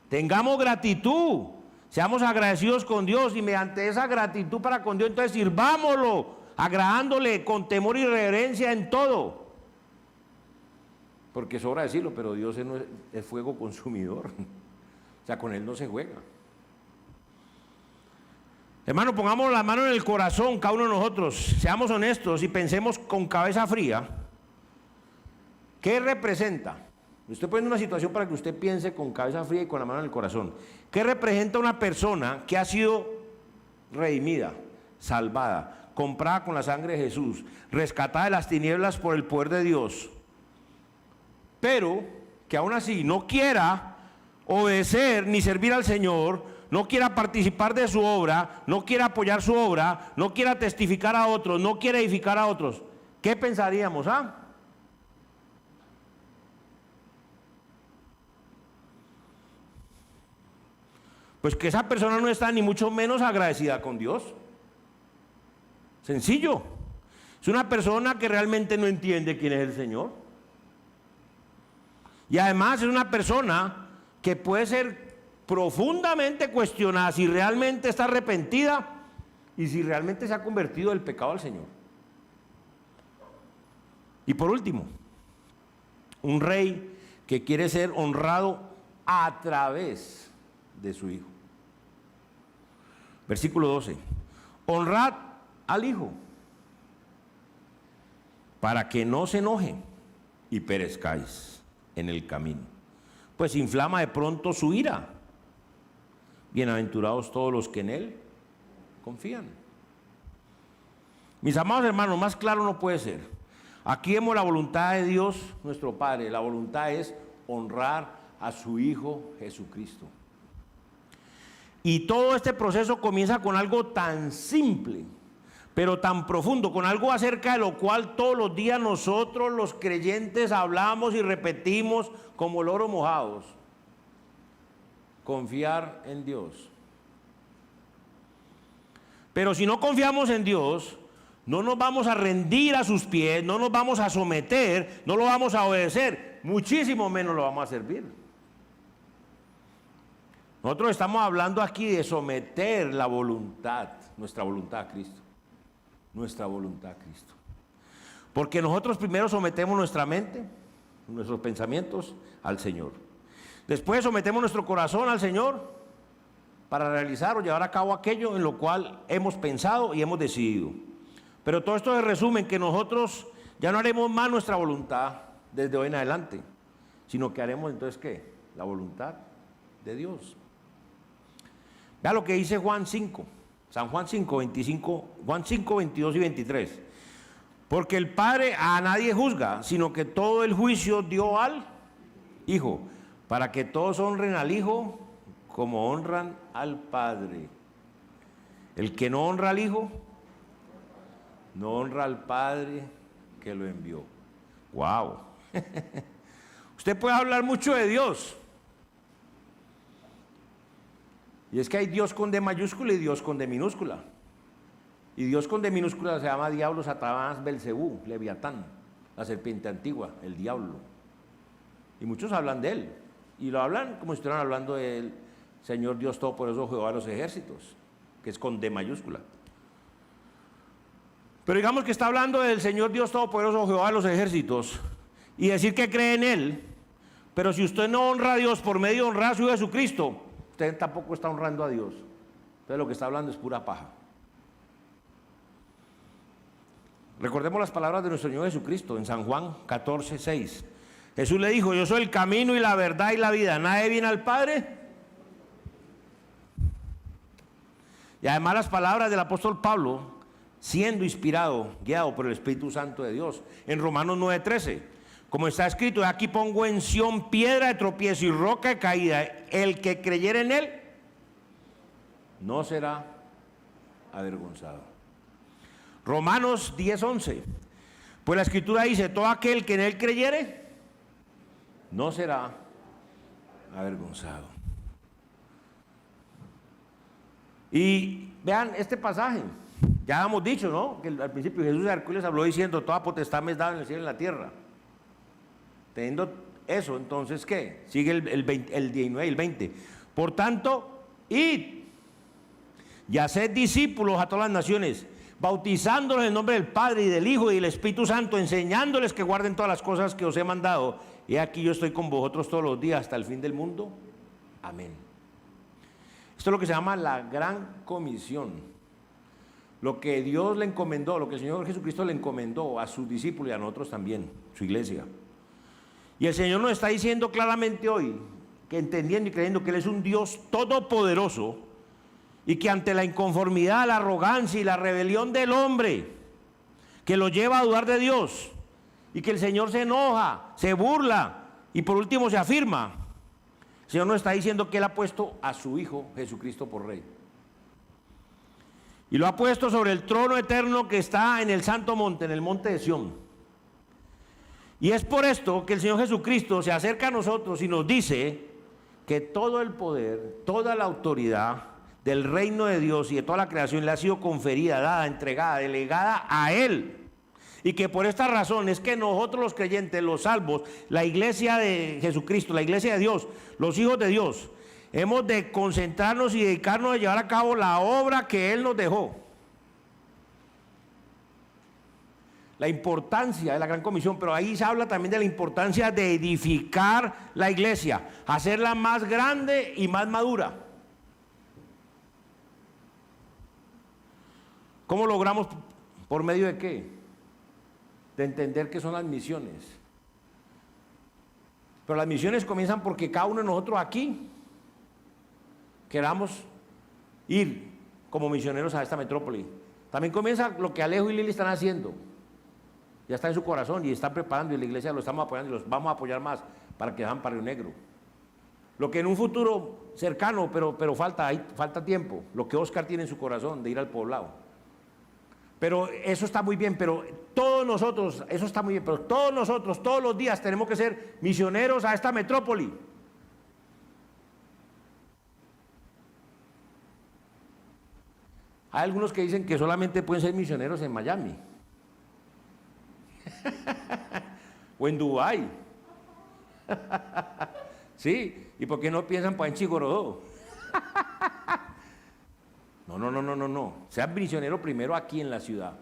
Tengamos gratitud, seamos agradecidos con Dios y mediante esa gratitud para con Dios, entonces sirvámoslo, agradándole con temor y reverencia en todo. Porque sobra decirlo, pero Dios es fuego consumidor. O sea, con Él no se juega. Hermano, pongamos la mano en el corazón, cada uno de nosotros, seamos honestos y pensemos con cabeza fría. ¿Qué representa? Estoy poniendo una situación para que usted piense con cabeza fría y con la mano en el corazón. ¿Qué representa una persona que ha sido redimida, salvada, comprada con la sangre de Jesús, rescatada de las tinieblas por el poder de Dios, pero que aún así no quiera obedecer ni servir al Señor, no quiera participar de su obra, no quiera apoyar su obra, no quiera testificar a otros, no quiera edificar a otros? ¿Qué pensaríamos, Pues que esa persona no está ni mucho menos agradecida con Dios. Sencillo. Es una persona que realmente no entiende quién es el Señor. Y además es una persona que puede ser profundamente cuestionada si realmente está arrepentida y si realmente se ha convertido del pecado al Señor. Y por último, un rey que quiere ser honrado a través de su Hijo. Versículo 12. Honrad al Hijo, para que no se enoje y perezcáis en el camino, pues inflama de pronto su ira. Bienaventurados todos los que en Él confían. Mis amados hermanos, más claro no puede ser. Aquí vemos la voluntad de Dios, nuestro Padre. La voluntad es honrar a su Hijo Jesucristo. Y todo este proceso comienza con algo tan simple, pero tan profundo, con algo acerca de lo cual todos los días nosotros los creyentes hablamos y repetimos como loros mojados. Confiar en Dios. Pero si no confiamos en Dios, no nos vamos a rendir a sus pies, no nos vamos a someter, no lo vamos a obedecer, muchísimo menos lo vamos a servir. Nosotros estamos hablando aquí de someter la voluntad, nuestra voluntad a Cristo. Nuestra voluntad a Cristo. Porque nosotros primero sometemos nuestra mente, nuestros pensamientos al Señor. Después sometemos nuestro corazón al Señor para realizar o llevar a cabo aquello en lo cual hemos pensado y hemos decidido. Pero todo esto se resume en que nosotros ya no haremos más nuestra voluntad desde hoy en adelante, sino que haremos entonces ¿qué? La voluntad de Dios. Vea lo que dice Juan 5, San Juan 5, 25, Juan 5, 22 y 23. Porque el Padre a nadie juzga, sino que todo el juicio dio al Hijo, para que todos honren al Hijo como honran al Padre. El que no honra al Hijo, no honra al Padre que lo envió. ¡Wow! Usted puede hablar mucho de Dios. Y es que hay Dios con D mayúscula y Dios con D minúscula. Y Dios con D minúscula se llama Diablo, Satanás, Belcebú, Leviatán, la serpiente antigua, el diablo. Y muchos hablan de él. Y lo hablan como si estuvieran hablando del Señor Dios Todopoderoso, Jehová de los ejércitos, que es con D mayúscula. Pero digamos que está hablando del Señor Dios Todopoderoso, Jehová de los ejércitos, y decir que cree en Él, pero si usted no honra a Dios por medio de honrar a su Hijo Jesucristo, usted tampoco está honrando a Dios. Entonces lo que está hablando es pura paja. Recordemos las palabras de nuestro Señor Jesucristo en San Juan 14, 6. Jesús le dijo: yo soy el camino y la verdad y la vida. Nadie viene al Padre. Y además las palabras del apóstol Pablo, siendo inspirado, guiado por el Espíritu Santo de Dios, en Romanos 9, 13. Como está escrito: aquí pongo en Sión piedra de tropiezo y roca de caída. El que creyere en Él no será avergonzado. Romanos 10, 11. Pues la Escritura dice: todo aquel que en Él creyere no será avergonzado. Y vean este pasaje. Ya hemos dicho, ¿no?, que al principio Jesús de Hercules habló diciendo: toda potestad me es dada en el cielo y en la tierra. Teniendo eso, entonces, ¿qué? Sigue el 19 y el 20. Por tanto, id y haced discípulos a todas las naciones, bautizándolos en el nombre del Padre y del Hijo y del Espíritu Santo, enseñándoles que guarden todas las cosas que os he mandado. Y aquí yo estoy con vosotros todos los días hasta el fin del mundo. Amén. Esto es lo que se llama la gran comisión. Lo que Dios le encomendó, lo que el Señor Jesucristo le encomendó a sus discípulos y a nosotros también, su iglesia. Y el Señor nos está diciendo claramente hoy, que entendiendo y creyendo que Él es un Dios todopoderoso, y que ante la inconformidad, la arrogancia y la rebelión del hombre, que lo lleva a dudar de Dios, y que el Señor se enoja, se burla, y por último se afirma, el Señor nos está diciendo que Él ha puesto a su Hijo Jesucristo por Rey. Y lo ha puesto sobre el trono eterno que está en el santo monte, en el monte de Sión. Y es por esto que el Señor Jesucristo se acerca a nosotros y nos dice que todo el poder, toda la autoridad del reino de Dios y de toda la creación le ha sido conferida, dada, entregada, delegada a Él. Y que por esta razón es que nosotros los creyentes, los salvos, la iglesia de Jesucristo, la iglesia de Dios, los hijos de Dios, hemos de concentrarnos y dedicarnos a llevar a cabo la obra que Él nos dejó. La importancia de la gran comisión, pero ahí se habla también de la importancia de edificar la iglesia, hacerla más grande y más madura. ¿Cómo logramos? ¿Por medio de qué? De entender qué son las misiones. Pero las misiones comienzan porque cada uno de nosotros aquí queramos ir como misioneros a esta metrópoli. También comienza lo que Alejo y Lili están haciendo. Ya está en su corazón y están preparando, y la iglesia lo estamos apoyando y los vamos a apoyar más para que vayan para Río Negro. Lo que en un futuro cercano, pero falta tiempo, lo que Oscar tiene en su corazón de ir al poblado. Pero eso está muy bien, pero todos nosotros, eso está muy bien, pero todos nosotros, todos los días tenemos que ser misioneros a esta metrópoli. Hay algunos que dicen que solamente pueden ser misioneros en Miami o en Dubái. Sí, ¿y por qué no piensan para en Chigorodó? No. Sean misionero primero aquí en la ciudad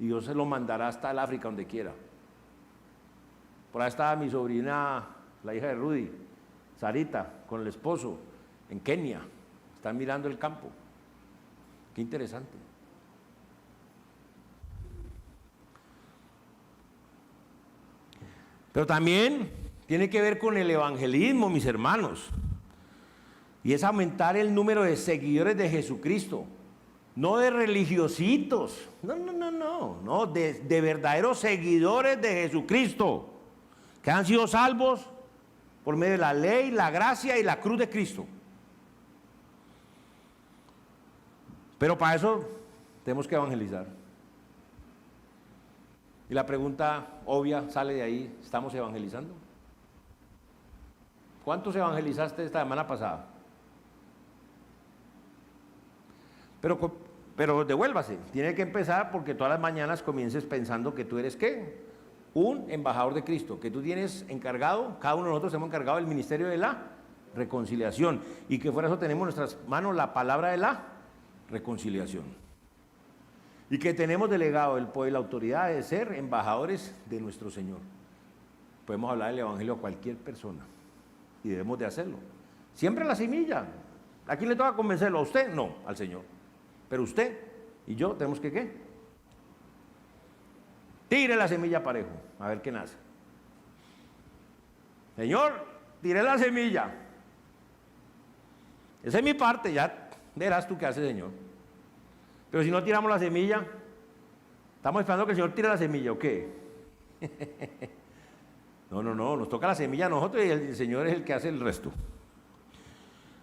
y Dios se lo mandará hasta el África, donde quiera. Por ahí estaba mi sobrina, la hija de Rudy, Sarita, con el esposo en Kenia. Están mirando el campo. Qué interesante. Pero también tiene que ver con el evangelismo, mis hermanos. Y es aumentar el número de seguidores de Jesucristo. No de religiositos, no, de verdaderos seguidores de Jesucristo, que han sido salvos por medio de la ley, la gracia y la cruz de Cristo. Pero para eso tenemos que evangelizar. Y la pregunta obvia sale de ahí, ¿estamos evangelizando? ¿Cuántos evangelizaste esta semana pasada? Pero devuélvase, tiene que empezar porque todas las mañanas comiences pensando que tú eres ¿qué? Un embajador de Cristo, que tú tienes encargado, cada uno de nosotros hemos encargado del ministerio de la reconciliación, y que fuera eso tenemos en nuestras manos la palabra de la reconciliación, y que tenemos delegado el poder y la autoridad de ser embajadores de nuestro Señor. Podemos hablar del evangelio a cualquier persona y debemos de hacerlo. Siempre la semilla. ¿A quién le toca convencerlo? ¿A usted? No, al Señor. Pero usted y yo tenemos que ¿qué? Tire la semilla parejo, a ver qué nace. Señor, tire la semilla. Esa es mi parte, ya verás tú qué hace, Señor. Pero si no tiramos la semilla, estamos esperando que el Señor tire la semilla, ¿o qué? No, nos toca la semilla a nosotros y el Señor es el que hace el resto.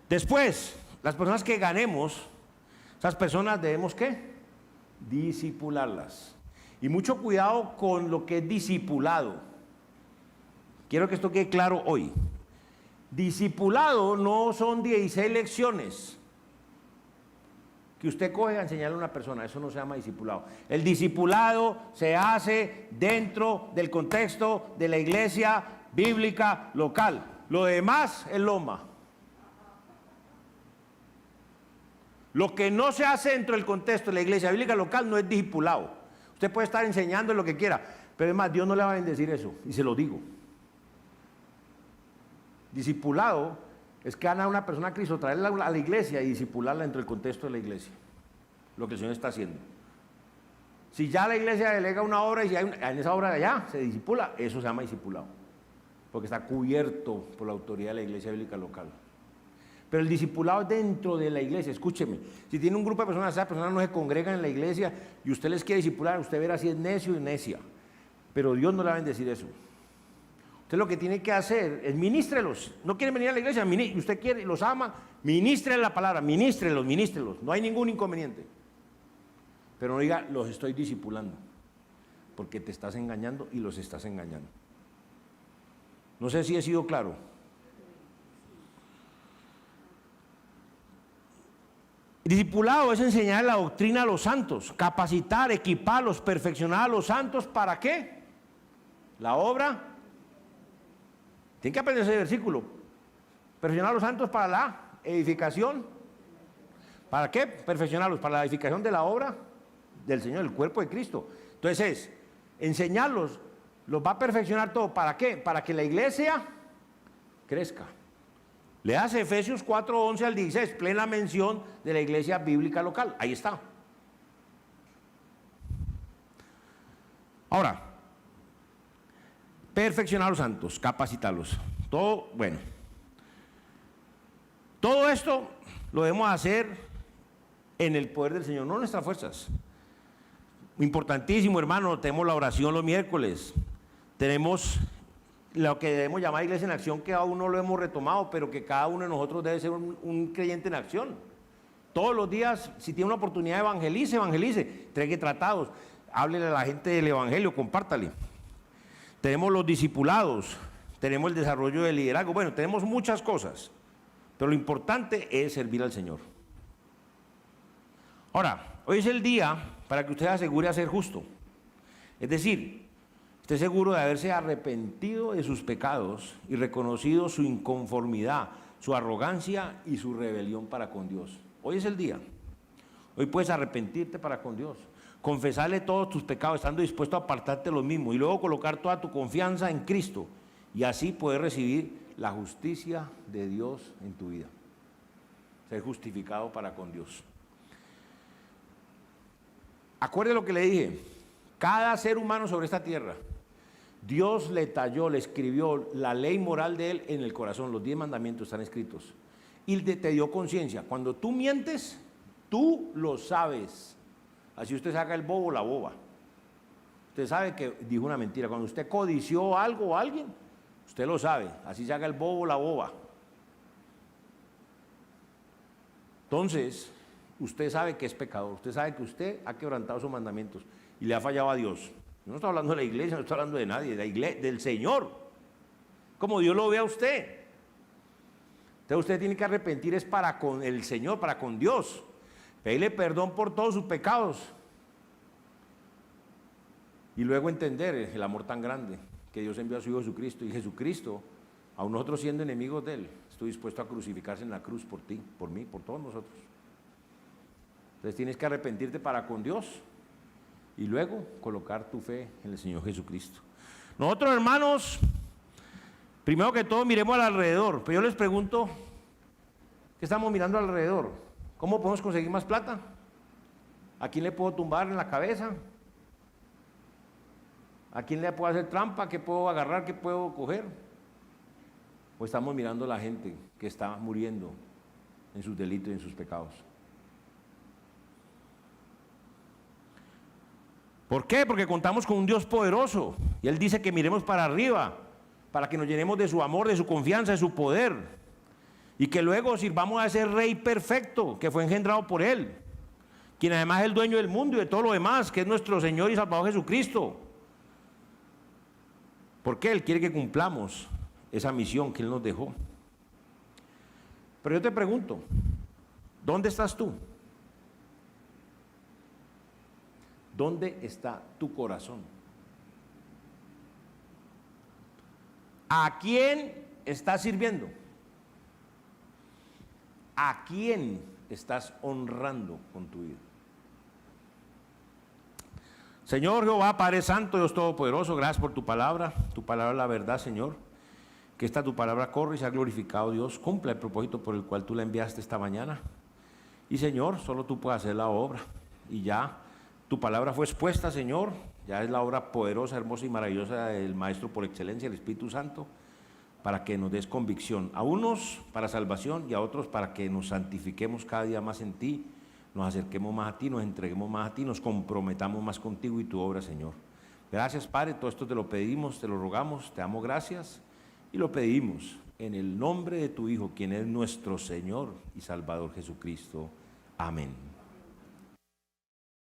Después, las personas que ganemos, esas personas debemos ¿qué? Discipularlas. Y mucho cuidado con lo que es discipulado. Quiero que esto quede claro hoy. Discipulado no son 16 lecciones que usted coge a enseñarle a una persona, eso no se llama discipulado. El discipulado se hace dentro del contexto de la iglesia bíblica local. Lo demás es loma. Lo que no se hace dentro del contexto de la iglesia bíblica local no es discipulado. Usted puede estar enseñando lo que quiera, pero es más, Dios no le va a bendecir eso, y se lo digo. Discipulado es que a una persona a Cristo, traerla a la iglesia y discipularla dentro del contexto de la iglesia. Lo que el Señor está haciendo. Si ya la iglesia delega una obra y si hay en esa obra de allá se discipula, eso se llama discipulado. Porque está cubierto por la autoridad de la iglesia bíblica local. Pero el discipulado es dentro de la iglesia. Escúcheme, si tiene un grupo de personas, esas personas no se congregan en la iglesia y usted les quiere discipular, usted verá si es necio y necia. Pero Dios no le va a bendecir eso. Usted lo que tiene que hacer es ministrelos. No quieren venir a la iglesia, usted quiere, los ama, ministre la palabra, ministrelos. No hay ningún inconveniente. Pero no diga, los estoy discipulando, porque te estás engañando y los estás engañando. No sé si he sido claro. Discipulado es enseñar la doctrina a los santos, capacitar, equiparlos, perfeccionar a los santos. ¿Para qué? La obra. Tienen que aprender ese versículo. Perfeccionar a los santos para la edificación. ¿Para qué? Perfeccionarlos para la edificación de la obra del Señor, el cuerpo de Cristo. Entonces enseñarlos, los va a perfeccionar todo. ¿Para qué? Para que la iglesia crezca. Le hace Efesios 4, 11 al 16, plena mención de la iglesia bíblica local. Ahí está. Ahora, perfeccionar a los santos, capacitarlos. Todo, bueno. Todo esto lo debemos hacer en el poder del Señor, no en nuestras fuerzas. Importantísimo, hermano, tenemos la oración los miércoles. Tenemos lo que debemos llamar iglesia en acción, que aún no lo hemos retomado, pero que cada uno de nosotros debe ser un creyente en acción. Todos los días, si tiene una oportunidad, evangelice, entregue tratados, háblele a la gente del evangelio, compártale. Tenemos los discipulados, tenemos el desarrollo del liderazgo, bueno, tenemos muchas cosas, pero lo importante es servir al Señor. Ahora, hoy es el día para que usted asegure a ser justo, es decir, esté seguro de haberse arrepentido de sus pecados y reconocido su inconformidad, su arrogancia y su rebelión para con Dios. Hoy es el día. Hoy puedes arrepentirte para con Dios, confesarle todos tus pecados, estando dispuesto a apartarte de los mismos y luego colocar toda tu confianza en Cristo y así poder recibir la justicia de Dios en tu vida. Ser justificado para con Dios. Acuerde lo que le dije. Cada ser humano sobre esta tierra, Dios le talló, le escribió la ley moral de él en el corazón. Los 10 mandamientos están escritos. Y te dio conciencia. Cuando tú mientes, Tú lo sabes. Así usted saca el bobo o la boba. Usted sabe que dijo una mentira. Cuando usted codició algo o alguien, usted lo sabe. Así saca el bobo o la boba. Entonces, usted sabe que es pecador. Usted sabe que usted ha quebrantado sus mandamientos y le ha fallado a Dios. No estoy hablando de la iglesia, no estoy hablando de nadie, de la iglesia, del Señor. Como Dios lo ve a usted. Entonces usted tiene que arrepentir es para con el Señor, para con Dios. Pedirle perdón por todos sus pecados. Y luego entender el amor tan grande que Dios envió a su Hijo Jesucristo. Y Jesucristo, aun nosotros siendo enemigos de Él, estuvo dispuesto a crucificarse en la cruz por ti, por mí, por todos nosotros. Entonces tienes que arrepentirte para con Dios y luego colocar tu fe en el Señor Jesucristo. Nosotros, hermanos, primero que todo miremos al alrededor. Pero yo les pregunto, ¿qué estamos mirando alrededor? ¿Cómo podemos conseguir más plata? ¿A quién le puedo tumbar en la cabeza? ¿A quién le puedo hacer trampa? ¿Qué puedo agarrar? ¿Qué puedo coger? ¿O estamos mirando a la gente que está muriendo en sus delitos y en sus pecados? ¿Por qué? Porque contamos con un Dios poderoso y Él dice que miremos para arriba para que nos llenemos de su amor, de su confianza, de su poder y que luego sirvamos a ese Rey perfecto que fue engendrado por Él, quien además es el dueño del mundo y de todo lo demás, que es nuestro Señor y Salvador Jesucristo. Porque Él quiere que cumplamos esa misión que Él nos dejó. Pero yo te pregunto, ¿dónde estás tú? ¿Dónde está tu corazón? ¿A quién estás sirviendo? ¿A quién estás honrando con tu vida? Señor Jehová, Padre Santo, Dios Todopoderoso, gracias por tu palabra es la verdad, Señor. Que esta tu palabra corre y sea glorificado, Dios. Cumpla el propósito por el cual tú la enviaste esta mañana. Y Señor, solo tú puedes hacer la obra. Y ya tu palabra fue expuesta, Señor. Ya es la obra poderosa, hermosa y maravillosa del Maestro por excelencia, el Espíritu Santo, para que nos des convicción. A unos para salvación y a otros para que nos santifiquemos cada día más en ti, nos acerquemos más a ti, nos entreguemos más a ti, nos comprometamos más contigo y tu obra, Señor. Gracias, Padre, todo esto te lo pedimos, te lo rogamos, te damos gracias y lo pedimos en el nombre de tu Hijo, quien es nuestro Señor y Salvador Jesucristo. Amén.